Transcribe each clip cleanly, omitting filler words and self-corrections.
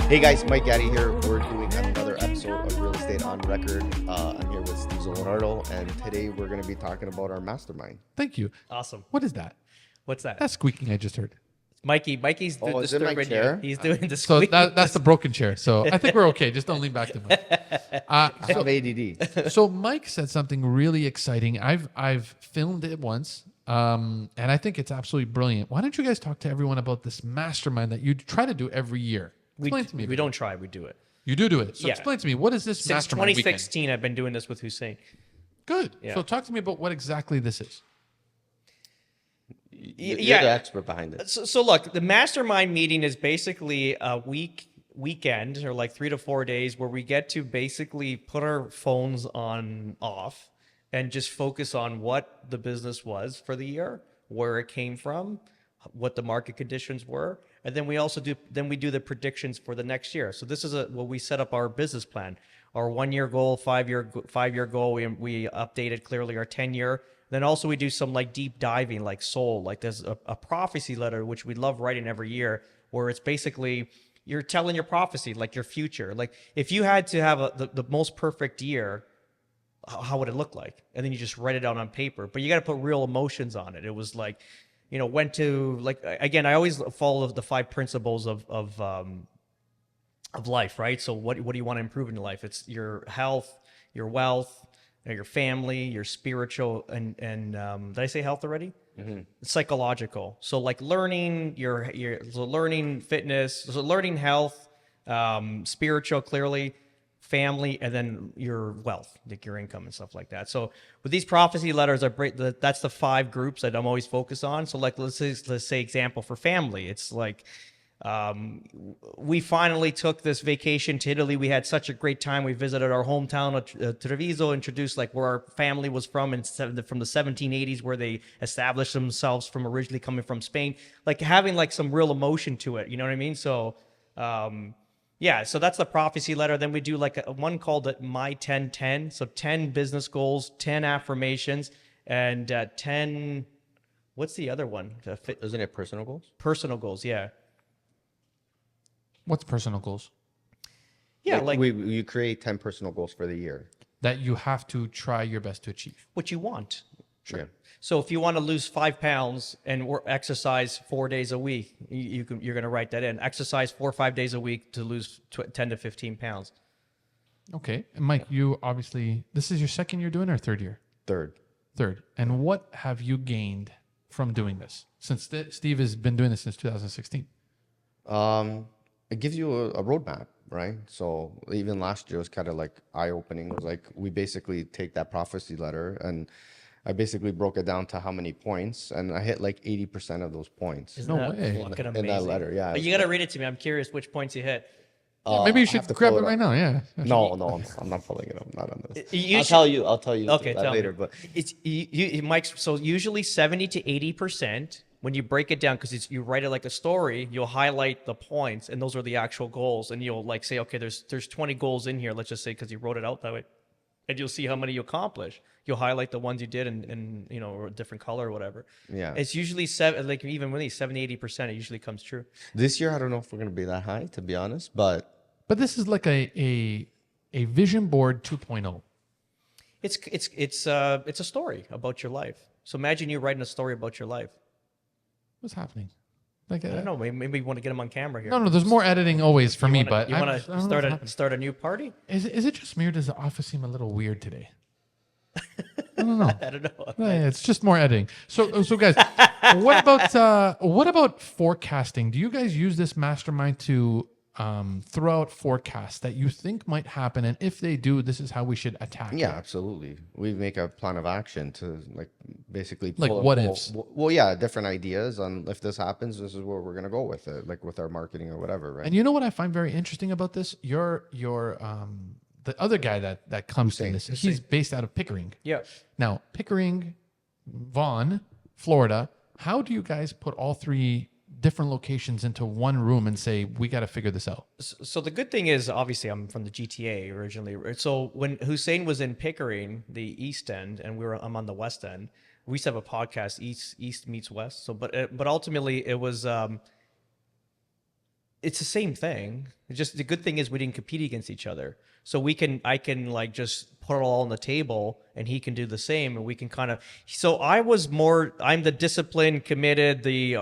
Hey guys, Mike Gatti here. We're doing another episode of Real Estate on Record. I'm here with Steve Zalunardo, and today we're going to be talking about our mastermind. Thank you. Awesome. What is that? What's that? That squeaking I just heard. Mikey's is it my disturbing chair? you. He's doing the So squeak. that's the broken chair. So I think we're okay. Just don't lean back too much. I have ADD. So Mike said something really exciting. I've filmed it once, and I think it's absolutely brilliant. Why don't you guys talk to everyone about this mastermind that you try to do every year? Explain to me. We don't try, we do it. You do it. So Yeah. explain to me, what is this Since mastermind 2016, I've been doing this with Hussein. weekend? Good. Yeah. So talk to me about what exactly this is. You're the expert behind it. So look, the mastermind meeting is basically a weekend or like 3 to 4 days where we get to basically put our phones on off and just focus on what the business was for the year, where it came from, what the market conditions were, and then we also do the predictions for the next year. So this is what we set up our business plan, our 1 year goal, 5-year goal. We updated clearly our 10-year. Then also we do some like deep diving, like soul. Like there's a prophecy letter which we love writing every year, where it's basically you're telling your prophecy, like your future. Like if you had to have the most perfect year, how would it look like? And then you just write it out on paper. But you got to put real emotions on it. It was like, went to like again. I always follow the 5 principles of life, right? So what do you want to improve in your life? It's your health, your wealth, your family, your spiritual, and did I say health already? Mm-hmm. Psychological. So like learning so learning fitness, so learning health, spiritual clearly, family, and then your wealth, like your income and stuff like that. So with these prophecy letters, that's the 5 groups that I'm always focused on. So like let's say example for family, it's like we finally took this vacation to Italy. We had such a great time. We visited our hometown of Treviso, introduced like where our family was from from the 1780s, where they established themselves from, originally coming from Spain, like having like some real emotion to it. You know what I mean? So yeah, so that's the prophecy letter. Then we do like one called it My 10-10. So 10 business goals, 10 affirmations, and 10, what's the other one? Isn't it personal goals? Personal goals, yeah. What's personal goals? Yeah, like you create 10 personal goals for the year That you have to try your best to achieve. what you want. Sure. Yeah. So if you want to lose 5 pounds and exercise 4 days a week, you're going to write that in. Exercise 4 or 5 days a week to lose 10 to 15 pounds. Okay. And Mike, you obviously, this is your second year doing it or third year? Third. And what have you gained from doing this? Since Steve has been doing this since 2016. It gives you a roadmap, right? So even last year was kind of like eye-opening. It was like we basically take that prophecy letter, and I basically broke it down to how many points, and I hit like 80% of those points. Isn't that fucking amazing? In that letter, yeah. But you got to read it to me. I'm curious which points you hit. Maybe you should grab it right now. Yeah. No, I'm not pulling it up. Not on this. I'll tell you Okay, that tell later. me. But It's Mike's. So usually 70 to 80%. When you break it down, because you write it like a story, you'll highlight the points, and those are the actual goals. And you'll like say, okay, there's 20 goals in here. Let's just say because you wrote it out that way, and you'll see how many you accomplish. You'll highlight the ones you did in or a different color or whatever. Yeah, it's usually like even when 70-80%, it usually comes true. This year, I don't know if we're gonna be that high, to be honest, but this is like a vision board 2.0. It's a story about your life. So imagine you're writing a story about your life. What's happening? Like, I don't know. Maybe you want to get them on camera here. No, there's more editing always for me, but you want to start a new party? Is it just me or does the office seem a little weird today? I don't know. I don't know. Yeah, it's just more editing. So guys, what about forecasting? Do you guys use this mastermind to throw out forecasts that you think might happen, and if they do, this is how we should attack? Yeah, absolutely. We make a plan of action to like basically like what ifs. Well, yeah, different ideas on if this happens, this is where we're gonna go with it, like with our marketing or whatever, right? And you know what I find very interesting about this? Your the other guy that comes to this, he's based out of Pickering. Yeah. Now Pickering, Vaughan, Florida. How do you guys put all 3 different locations into one room and say, we got to figure this out? So the good thing is, obviously, I'm from the GTA originally. So when Hussein was in Pickering, the East End, and I'm on the West End, we used to have a podcast, East meets West. So, but ultimately, it was it's the same thing. It's just the good thing is we didn't compete against each other. So I can like just put it all on the table, and he can do the same, and we can kind of. So I'm the disciplined, committed, the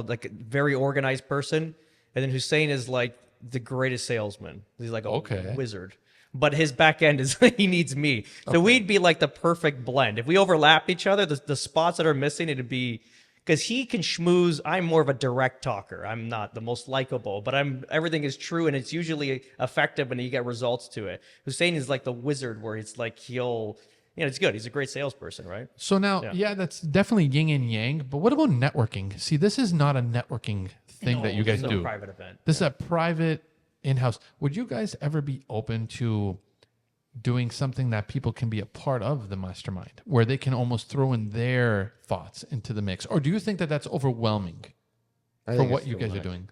like very organized person, and then Hussein is like the greatest salesman. He's like a wizard. But his back end is he needs me. So we'd be like the perfect blend. If we overlapped each other, the spots that are missing, it'd be because he can schmooze. I'm more of a direct talker. I'm not the most likable, but everything is true and it's usually effective and you get results to it. Hussein is like the wizard where it's like it's good. He's a great salesperson, right? So now, yeah, that's definitely yin and yang. But what about networking? See, this is not a networking thing that you guys do. A private event. This is a private in-house. Would you guys ever be open to doing something that people can be a part of the mastermind, where they can almost throw in their thoughts into the mix? Or do you think that that's overwhelming for what you guys are doing?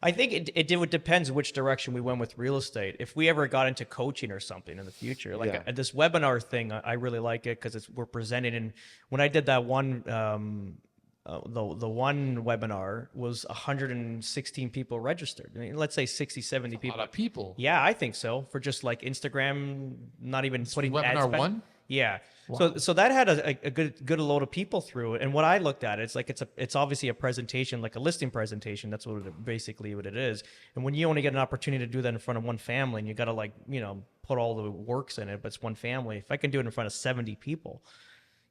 I think it depends which direction we went with real estate. If we ever got into coaching or something in the future, like this webinar thing, I really like it because we're presenting. And when I did that one, the one webinar was 116 people registered. I mean, let's say 60, 70 people. A lot of people. Yeah, I think so. For just like Instagram, not even putting ad Webinar spend. one? Yeah. Wow. So that had a good load of people through it. And what I looked at, it's obviously a presentation, like a listing presentation. That's basically what it is. And when you only get an opportunity to do that in front of one family, and you got to put all the works in it, but it's one family. If I can do it in front of 70 people,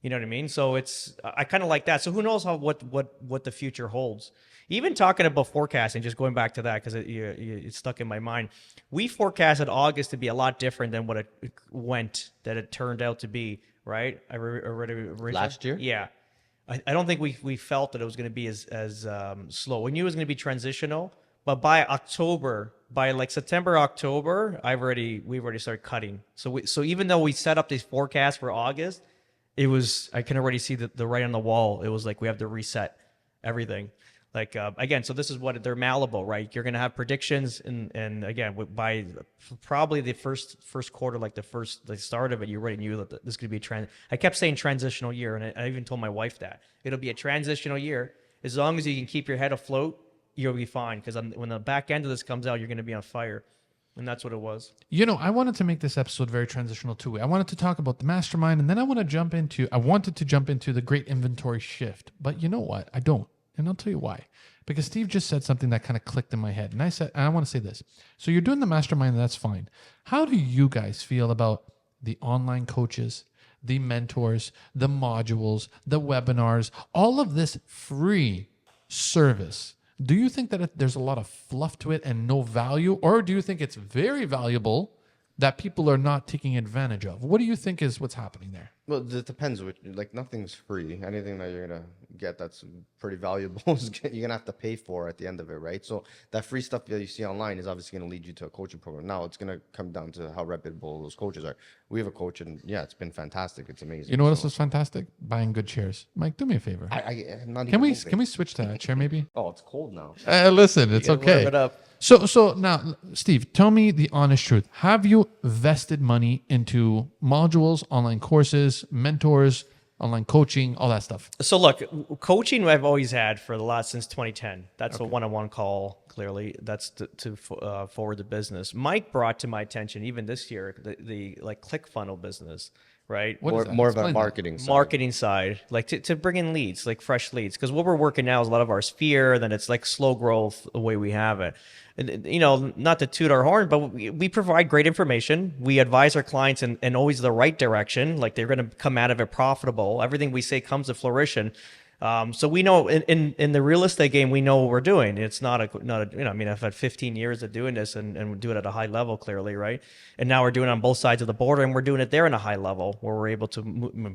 you know what I mean? So I kind of like that. So who knows what the future holds? Even talking about forecasting, just going back to that because it's stuck in my mind. We forecasted August to be a lot different than what it turned out to be. Right? Last year? Yeah. I don't think we felt that it was going to be as slow. We knew it was going to be transitional, but by like September, October, we've already started cutting. So even though we set up these forecasts for August, I can already see the writing on the wall. It was like we have to reset everything. Like again, so this is what they're malleable, right? You're going to have predictions, and again, by probably the first quarter, like the start of it, you already knew that this is going to be a trend. I kept saying transitional year, and I even told my wife that it'll be a transitional year. As long as you can keep your head afloat, you'll be fine. Because when the back end of this comes out, you're going to be on fire. And that's what it was. I wanted to make this episode very transitional too. I wanted to talk about the mastermind, and then I wanted to jump into the great inventory shift. But you know what? I don't. And I'll tell you why. Because Steve just said something that kind of clicked in my head. And I want to say this. So you're doing the mastermind, and that's fine. How do you guys feel about the online coaches, the mentors, the modules, the webinars, all of this free service? Do you think that there's a lot of fluff to it and no value? Or do you think it's very valuable that people are not taking advantage of? What do you think is what's happening there? Well, it depends. Nothing's free. Anything that you're going to get that's pretty valuable, you're going to have to pay for at the end of it, right? So that free stuff that you see online is obviously going to lead you to a coaching program. Now, it's going to come down to how reputable those coaches are. We have a coach, and yeah, it's been fantastic. It's amazing. You know what else is fantastic? Buying good chairs. Mike, do me a favor. I'm not Can even we switch to that chair maybe? Oh, it's cold now. Listen, it's okay. Warm it up. So now, Steve, tell me the honest truth. Have you vested money into modules, online courses, mentors, online coaching, all that stuff? So look, coaching I've always had since 2010. That's a one-on-one call. Clearly, that's to forward the business. Mike brought to my attention even this year the like ClickFunnels business. Right? More of a marketing side, like to bring in leads, like fresh leads. Because what we're working now is a lot of our sphere, then it's like slow growth the way we have it. And, not to toot our horn, but we provide great information. We advise our clients in always the right direction, like they're going to come out of it profitable. Everything we say comes to fruition. So we know in the real estate game, we know what we're doing. It's not I've had 15 years of doing this and we do it at a high level, clearly, right? And now we're doing it on both sides of the border, and we're doing it there in a high level where we're able to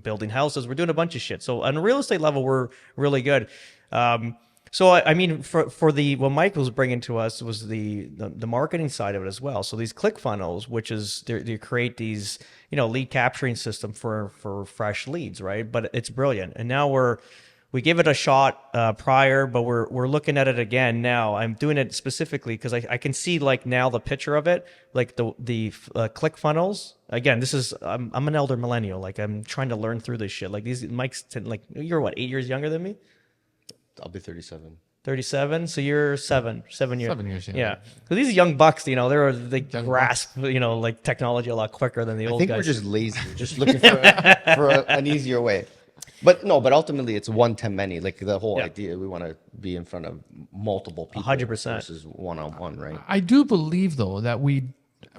building houses. We're doing a bunch of shit. So on a real estate level, we're really good. So I mean, for what Mike was bringing to us was the marketing side of it as well. So these ClickFunnels, which is they create these lead capturing system for fresh leads, right? But it's brilliant. And now We gave it a shot prior, but we're looking at it again now. I'm doing it specifically because I can see like now the picture of it, like the click funnels. Again, this is I'm an elder millennial. Like I'm trying to learn through this shit. Like these Mike's like you're what 8 years younger than me. I'll be 37. 37, so you're 7 years. 7 years, Yeah. So these young bucks, you know, they grasp, you know, like technology a lot quicker than the I old think guys. we're just lazy, just looking for, an easier way. But no, but ultimately it's one to many. Like the whole Yeah. idea, we want to be in front of multiple people 100%. versus one-on-one, right? I do believe though that we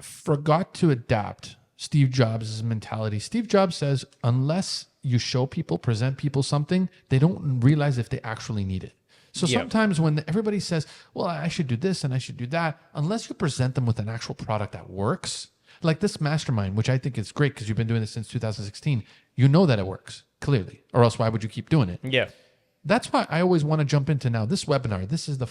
forgot to adapt Steve Jobs' mentality. Steve Jobs says, unless you show people, present people something, they don't realize if they actually need it. So Yeah. sometimes when everybody says, well, I should do this and I should do that, unless you present them with an actual product that works, like this mastermind, which I think is great because you've been doing this since 2016, you know that it works clearly, or else why would you keep doing it? Yeah. That's why I always want to jump into now this webinar. This is the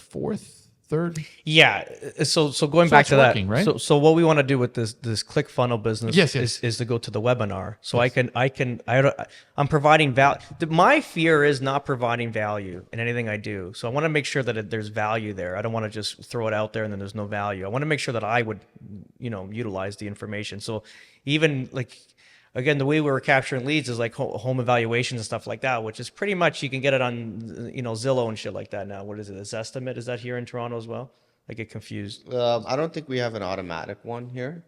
third. Yeah. So going back it's to that, working, right? So what we want to do with this click funnel business Yes. is to go to the webinar. So I'm providing value. My fear is not providing value in anything I do. So I want to make sure that there's value there. I don't want to just throw it out there and then there's no value. I want to make sure that I would, you know, utilize the information. So even like, again, the way we were capturing leads is like home evaluations and stuff like that, which is pretty much you can get it on, you know, Zillow and shit like that now. What is it? This estimate? Is that here in Toronto as well? I get confused. I don't think we have an automatic one here,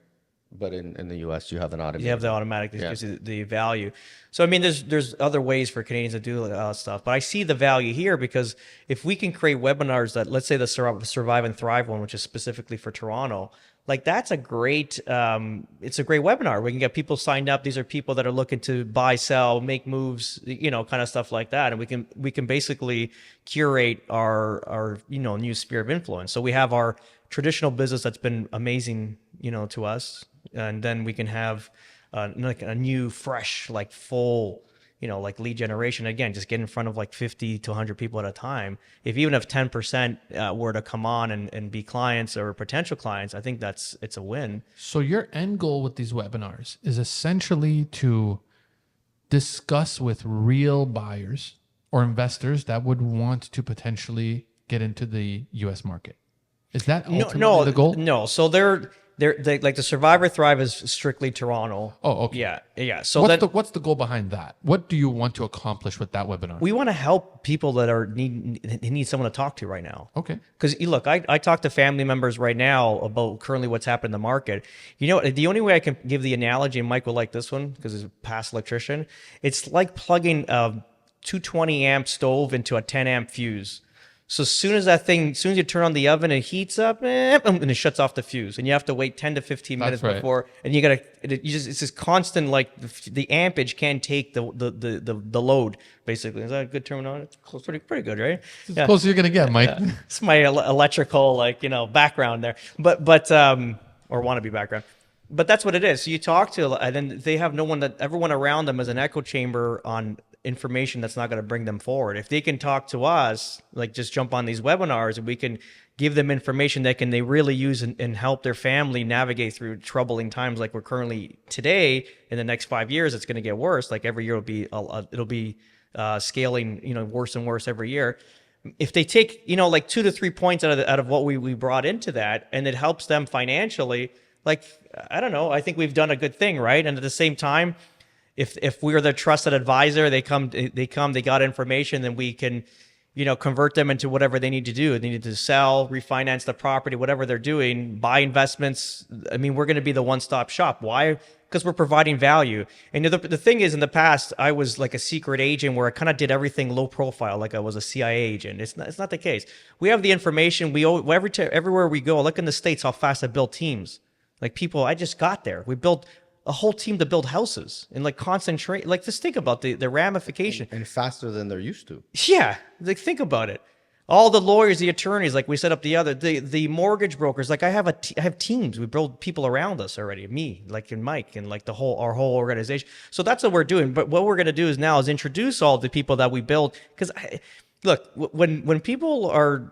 but in the US you have an automatic. You have the automatic that Yeah. gives you the value. So I mean, there's other ways for Canadians to do stuff, but I see the value here because if we can create webinars that, let's say the Survive and Thrive one, which is specifically for Toronto, like that's a great, it's a great webinar. We can get people signed up. These are people that are looking to buy, sell, make moves, you know, kind of stuff like that. And we can basically curate our you know, new sphere of influence. So we have our traditional business that's been amazing, you know, to us, and then we can have like a new, fresh, like full, you know, like lead generation. Again, just get in front of like 50 to 100 people at a time. Even if 10% were to come on and be clients or potential clients, I think it's a win. So your end goal with these webinars is essentially to discuss with real buyers or investors that would want to potentially get into the US market. Is that ultimately the goal? No. So they're like the Survivor Thrive is strictly Toronto. Oh, okay. Yeah. So What's the goal behind that? What do you want to accomplish with that webinar? we want to help people that need someone to talk to right now. Okay. Because look, I talk to family members right now about currently what's happened in the market. You know, the only way I can give the analogy, and Mike will like this one because he's a past electrician. It's like plugging a 220 amp stove into a 10 amp fuse. So as soon as you turn on the oven, it heats up, and it shuts off the fuse, and you have to wait 10 to 15 minutes right. before, and it's this constant, like the ampage can't take the load, basically. Is that a good terminology? Pretty good, right? As close as you're gonna get, Mike. It's my electrical, like, you know, background there, but or wannabe background. But that's what it is. So you talk to, and then they have everyone around them is an echo chamber on information that's not going to bring them forward. If they can talk to us, like just jump on these webinars and we can give them information that they really use and help their family navigate through troubling times like we're currently today. In the next 5 years, it's going to get worse. Like every year it'll be scaling, you know, worse and worse every year. If they take, you know, like 2 to 3 points out of what we brought into that, and it helps them financially, like, I don't know, I think we've done a good thing, right? And at the same time, if we're their trusted advisor, they got information, then we can, you know, convert them into whatever they need to do. They need to sell, refinance the property, whatever they're doing, buy investments. I mean, we're going to be the one-stop shop. Why? Because we're providing value. And the thing is, in the past, I was like a secret agent where I kind of did everything low profile, like I was a CIA agent. It's not the case. We have the information. Everywhere we go, look in the States how fast I build teams. Like people, I just got there. We built a whole team to build houses and like concentrate. Like just think about the ramification. And faster than they're used to. Yeah, like think about it. All the lawyers, the attorneys, like we set up the mortgage brokers. Like I have teams. We build people around us already. Me, like and Mike, and like our whole organization. So that's what we're doing. But what we're gonna do is now is introduce all the people that we build. Because look, when people are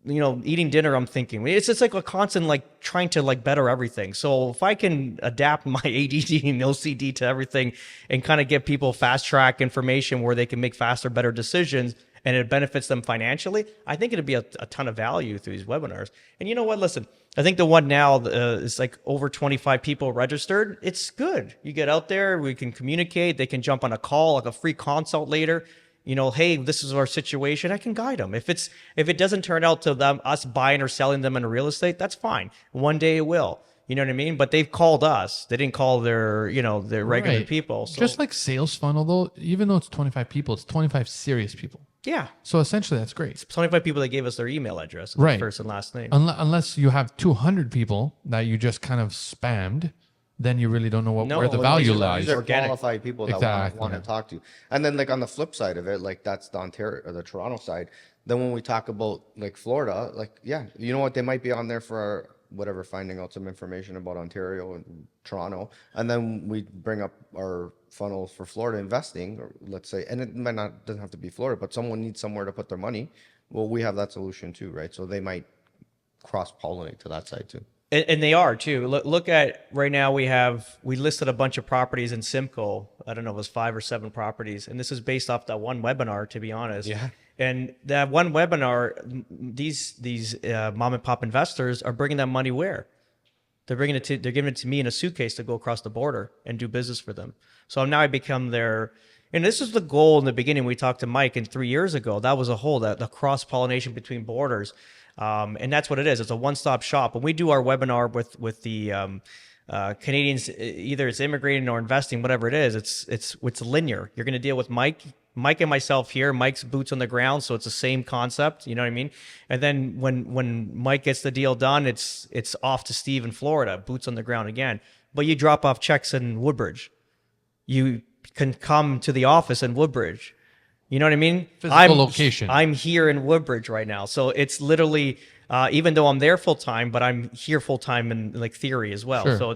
eating dinner, I'm thinking it's just like a constant like trying to like better everything. So if I can adapt my ADD and OCD to everything and kind of get people fast track information where they can make faster, better decisions and it benefits them financially, I think it'd be a ton of value through these webinars. And you know what? Listen, I think the one now is like over 25 people registered. It's good. You get out there, we can communicate. They can jump on a call, like a free consult later. Hey, this is our situation. I can guide them. If it doesn't turn out to us buying or selling them in real estate, that's fine. One day it will. You know what I mean? But they've called us. They didn't call their regular Right. people. So, Just like sales funnel, though, even though it's 25 people, it's 25 serious people. yeah, So essentially, that's great. 25 people that gave us their email address, Right. first and last name. Unless you have 200 people that you just kind of spammed, then you really don't know No, where the well, value these are- lies. These are organic. qualified people that Exactly. want to talk to you. And then like on the flip side of it, like that's the Ontario or the Toronto side. Then when we talk about like Florida, like yeah, you know what, they might be on there for whatever, finding out some information about Ontario and Toronto, and then we bring up our funnel for Florida investing, or let's say, and it might not doesn't have to be Florida, but someone needs somewhere to put their money. Well, we have that solution too, right? So they might cross pollinate to that side too. And they are too. Look at right now. We listed a bunch of properties in Simcoe. I don't know, it was 5 or 7 properties, and this is based off that one webinar. To be honest, Yeah. And that one webinar, these mom and pop investors are bringing that money where? They're giving it to me in a suitcase to go across the border and do business for them. So now I become their. And this is the goal in the beginning. We talked to Mike, and 3 years ago, that was a whole the cross pollination between borders. And that's what it is. It's a one-stop shop. When we do our webinar with the Canadians, either it's immigrating or investing, whatever it is, it's linear. You're going to deal with Mike and myself here. Mike's boots on the ground, so it's the same concept. You know what I mean? And then when Mike gets the deal done, it's off to Steve in Florida, boots on the ground again. But you drop off checks in Woodbridge. You can come to the office in Woodbridge. You know what I mean? Physical location. I'm here in Woodbridge right now. So it's literally, even though I'm there full time, but I'm here full time in like theory as well. Sure. So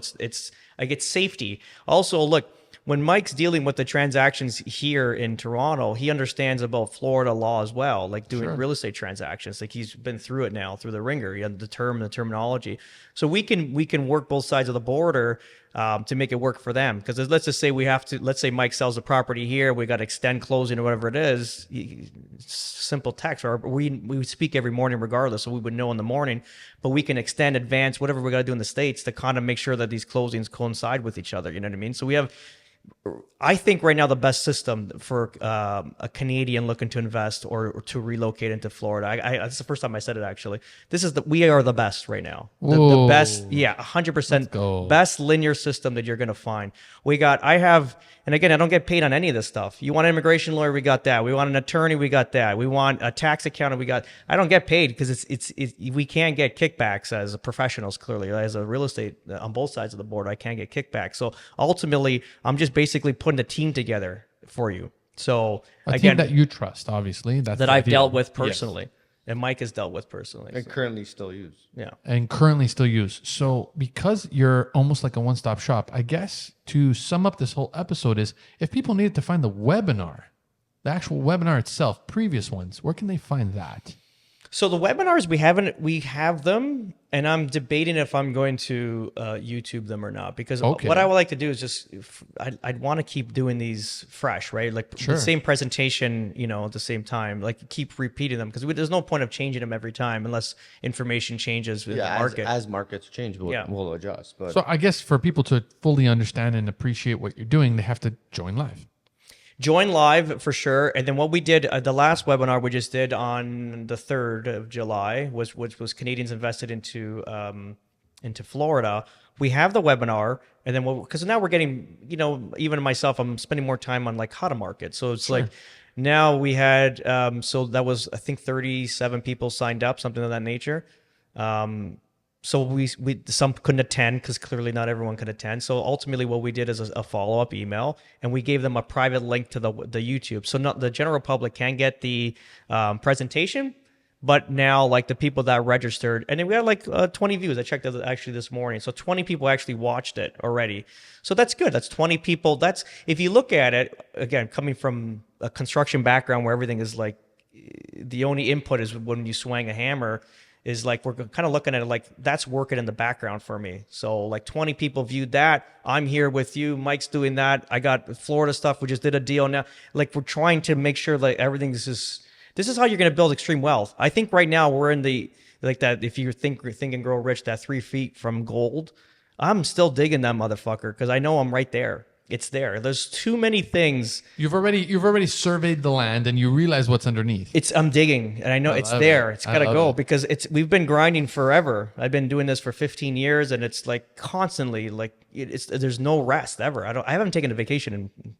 I get safety. Also, look, when Mike's dealing with the transactions here in Toronto, he understands about Florida law as well, like doing real estate transactions. Like he's been through it now, through the ringer. He had the terminology. So we can work both sides of the border to make it work for them. Because let's just say let's say Mike sells a property here, we got to extend closing or whatever it is. Simple text, or we speak every morning regardless, so we would know in the morning. But we can extend, advance, whatever we got to do in the States to kind of make sure that these closings coincide with each other. You know what I mean? So we have. I think right now the best system for a Canadian looking to invest or to relocate into Florida. That's the first time I said it actually. We are the best right now. The best, yeah, 100% best linear system that you're gonna find. And again, I don't get paid on any of this stuff. You want an immigration lawyer, we got that. We want an attorney, we got that. We want a tax accountant, we got. I don't get paid because we can't get kickbacks as professionals. Clearly, as a real estate on both sides of the board, I can't get kickbacks. So ultimately, I'm just basically putting a team together for you. So A again, team that you trust, obviously. That's that the I've idea. dealt with personally, and Mike has dealt with personally. And So, currently still use. yeah. And currently still use. So because you're almost like a one-stop shop, I guess to sum up this whole episode is if people needed to find the webinar, the actual webinar itself, previous ones, where can they find that? So the webinars we have them, and I'm debating if I'm going to YouTube them or not, because what I would like to do is just I'd want to keep doing these fresh, right? Like the same presentation, at the same time, like keep repeating them because there's no point of changing them every time unless information changes in the market. As markets change, we'll adjust. But So I guess for people to fully understand and appreciate what you're doing, they have to join live. Join live for sure. And then what we did, the last webinar we just did on the 3rd of July which was Canadians invested into Florida. We have the webinar, and then because now we're getting, even myself, I'm spending more time on like how to market. So it's like now we had, so that was, I think 37 people signed up, something of that nature. So we some couldn't attend because clearly not everyone could attend. So ultimately, what we did is a follow-up email, and we gave them a private link to the YouTube. So not the general public can get the presentation, but now like the people that registered, and then we had like 20 views. I checked it actually this morning. So 20 people actually watched it already. So that's good. That's 20 people. That's, if you look at it, again, coming from a construction background where everything is like, the only input is when you swing a hammer. is like we're kind of looking at it like that's working in the background for me. So like 20 people viewed that. I'm here with you. Mike's doing that. I got Florida stuff. We just did a deal now. Like we're trying to make sure like everything's just. This is how you're going to build extreme wealth. I think right now we're in the like that. If you think and grow rich, that 3 feet from gold. I'm still digging that motherfucker because I know I'm right there. It's there. There's too many things. You've already surveyed the land and you realize what's underneath. I'm digging and I know it's there. It's got to go because we've been grinding forever. I've been doing this for 15 years and it's like constantly like there's no rest ever. I haven't taken a vacation in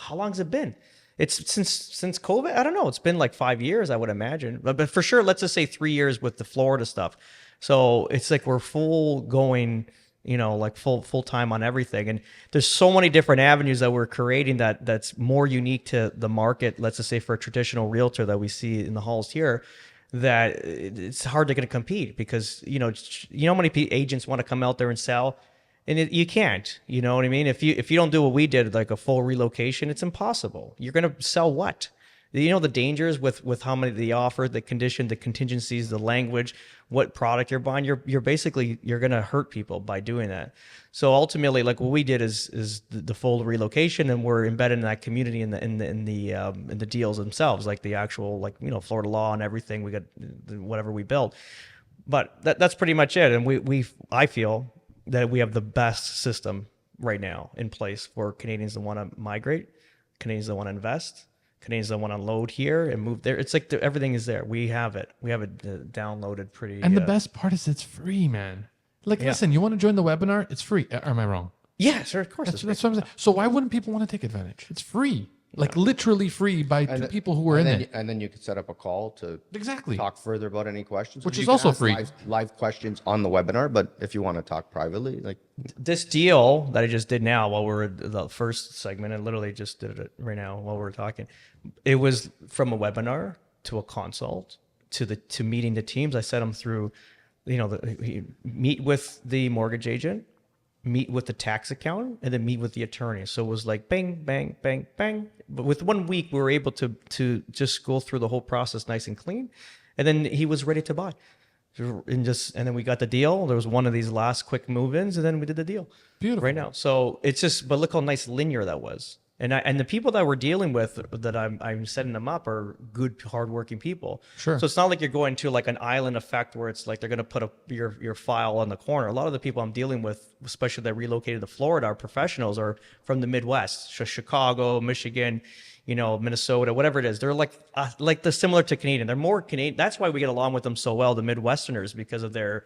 how long has it been? It's since COVID. I don't know. It's been like 5 years, I would imagine, but for sure, let's just say 3 years with the Florida stuff. So it's like we're full going, like full time on everything. And there's so many different avenues that we're creating that's more unique to the market. Let's just say for a traditional realtor that we see in the halls here, that it's hard to get to compete because, how many agents want to come out there and sell. And you can't, you know what I mean? If you don't do what we did, like a full relocation, it's impossible. You're going to sell what? The dangers with how many they offer, the condition, the contingencies, the language, what product you're buying. You're basically going to hurt people by doing that. So ultimately, like what we did is the full relocation, and we're embedded in that community in the deals themselves, like the actual Florida law and everything. We got whatever we built, but that's pretty much it. And I feel that we have the best system right now in place for Canadians that want to migrate, Canadians that want to invest, Canadians that want to unload here and move there. It's like everything is there. We have it. We have it downloaded pretty. And the best part is it's free, man. Like, listen, you want to join the webinar? It's free. Or am I wrong? Yeah, sure. Of course. That's what I'm saying. So why wouldn't people want to take advantage? It's free. Like literally free by two people who are in it. And then you could set up a call to talk further about any questions. Which You is can also ask free. Live questions on the webinar, but if you want to talk privately, like This deal that I just did now while we're at the first segment, and literally just did it right now while we're talking, it was from a webinar to a consult to meeting the teams. I set them through, meet with the mortgage agent, meet with the tax accountant, and then meet with the attorney. So it was like bang, bang, bang, bang. But with 1 week, we were able to just go through the whole process nice and clean. And then he was ready to buy. And then we got the deal. There was one of these last quick move-ins, and then we did the deal. Beautiful. Right now. So it's just, but look how nice linear that was. And the people that we're dealing with, that I'm setting them up, are good, hardworking people. Sure. So it's not like you're going to like an island effect where it's like they're going to put your file on the corner. A lot of the people I'm dealing with, especially that relocated to Florida, are professionals, are from the Midwest, Chicago, Michigan, Minnesota, whatever it is. They're like the similar to Canadian. They're more Canadian. That's why we get along with them so well, the Midwesterners, because of their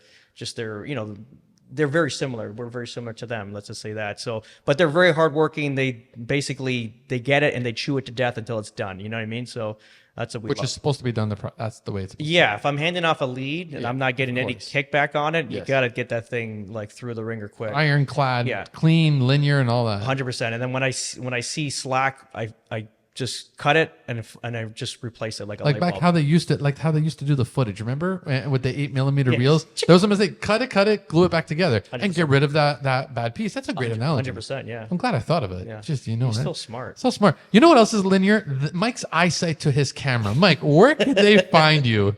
they're very similar. We're very similar to them. Let's just say that. So, but they're very hardworking. They get it and they chew it to death until it's done. You know what I mean? So that's what we. Which love. is supposed to be done. That's the way it's. Yeah, if I'm handing off a lead and I'm not getting any kickback on it, you Yes. got to get that thing like through the ringer quick. Ironclad, clean, linear, and all that. 100%. And then when I see slack, I just cut it and I just replace it like a Like light back bulb. how they used to do the footage. Remember with the 8mm reels? There was a mistake. Cut it, glue it back together, and get rid of that bad piece. That's a great analogy. 100%. Yeah. I'm glad I thought of it. Yeah. Just You're right? so smart. So smart. You know what else is linear? Mike's eyesight to his camera. Mike, where can they find you?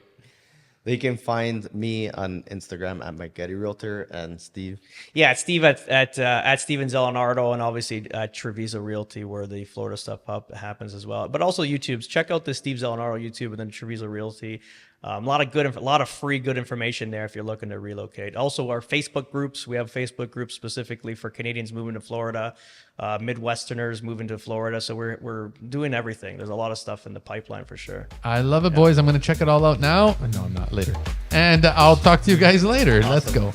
they can find me on Instagram at Mike Gatti Realtor and Steve. Yeah, it's Steve at Steven Zalunardo, and obviously at Treviso Realty, where the Florida stuff happens as well. But also YouTube's. Check out the Steve Zalunardo YouTube and then Treviso Realty. A lot of free good information there if you're looking to relocate. Also, our Facebook groups. We have Facebook groups specifically for Canadians moving to Florida, Midwesterners moving to Florida. So we're doing everything. There's a lot of stuff in the pipeline for sure. I love it, boys. I'm going to check it all out now. No, I'm not. Later. And I'll talk to you guys later. Awesome. Let's go.